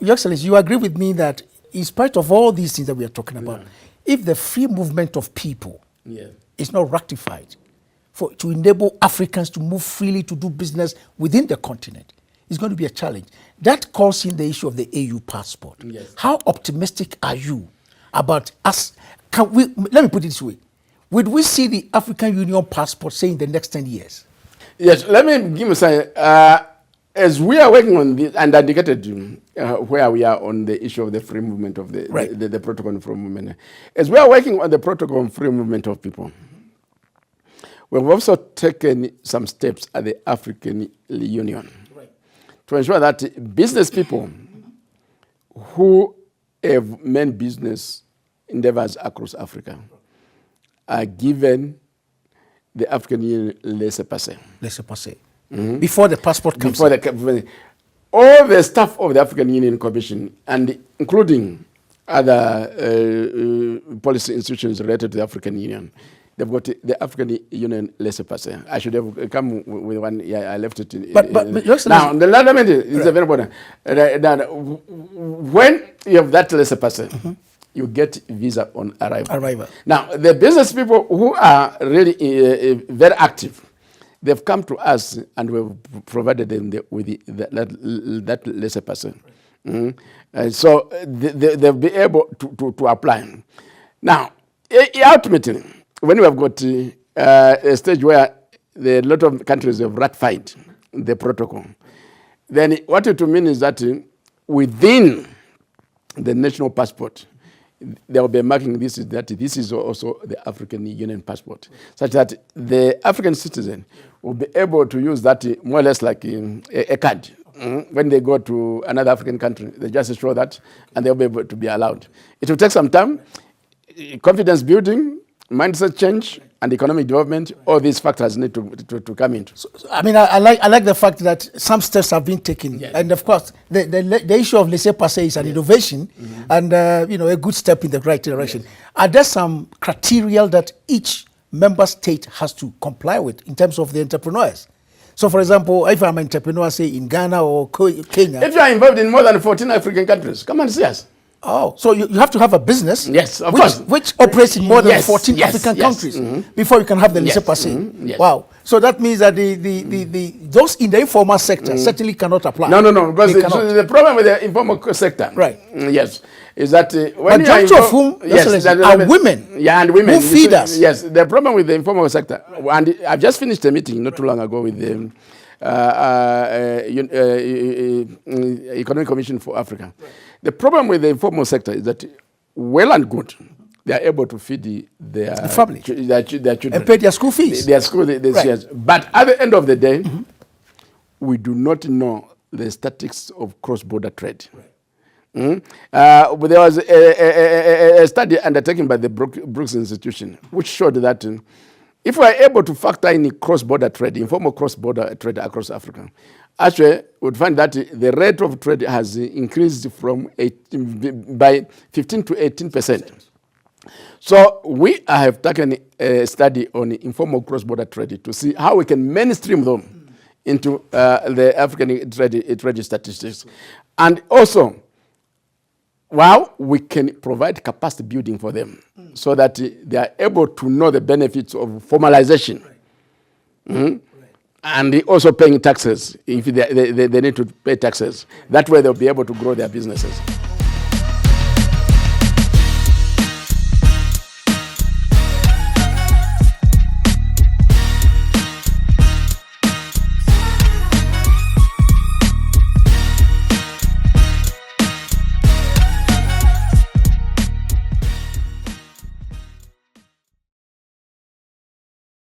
Your Excellency, you agree with me that in spite of all these things that we are talking about, if the free movement of people is not rectified to enable Africans to move freely to do business within the continent, it's going to be a challenge. That calls in the issue of the AU passport. How optimistic are you about us? Let me put it this way. Would we see the African Union passport, say, in the next 10 years? Yes, let me give you say, as we are working on this, and indicated where we are on the issue of the free movement of the protocol on free movement. As we are working on the protocol on free movement of people, we've also taken some steps at the African Union to ensure that business people who have main business endeavors across Africa are given the African Union laissez-passer. Laissez-passer. Before the passport comes all the staff of the African Union Commission, and including other policy institutions related to the African Union, they've got the African Union laissez-passer. I should have come with one. Yeah, I left it. But now, the element is very important. When you have that laissez-passer, you get visa on arrival. Now, the business people who are really very active, they've come to us and we've provided them with that laissez-passer. So they'll be able to apply. Now, ultimately, when we have got a stage where a lot of countries have ratified the protocol, then what it will mean is that within the national passport, they will be marking this is also the African Union passport, such that the African citizen will be able to use that more or less like a card. When they go to another African country, they just show that and they'll be able to be allowed. It will take some time, confidence building, mindset change, and economic development. All these factors need to come into. So, I mean, I like the fact that some steps have been taken, and of course, the issue of laissez-passer is an innovation, and a good step in the right direction. Are there some criteria that each member state has to comply with in terms of the entrepreneurs? So, for example, if I'm an entrepreneur, say in Ghana or Kenya, if you are involved in more than 14 African countries, come and see us. Oh, so you have to have a business, of course, which operates in more than 14 African countries before you can have the laissez-passer. Wow. So that means that those in the informal sector certainly cannot apply. No, because the problem with the informal sector, is that when majority of whom are women. Yeah, and women who feed us. Yes, the problem with the informal sector, and I've just finished a meeting not too long ago with the Economic Commission for Africa. The problem with the informal sector is that, well and good, they are able to feed their family, their children, and pay their school fees. But at the end of the day, we do not know the statistics of cross-border trade. There was a study undertaken by the Brooks Institution, which showed that if we are able to factor in cross-border trade, informal cross-border trade across Africa, actually, we would find that the rate of trade has increased by 15 to 18%. So we have taken a study on informal cross-border trade to see how we can mainstream them into the African trade statistics. And also, we can provide capacity building for them so that they are able to know the benefits of formalization. And also paying taxes if they need to pay taxes. That way they'll be able to grow their businesses.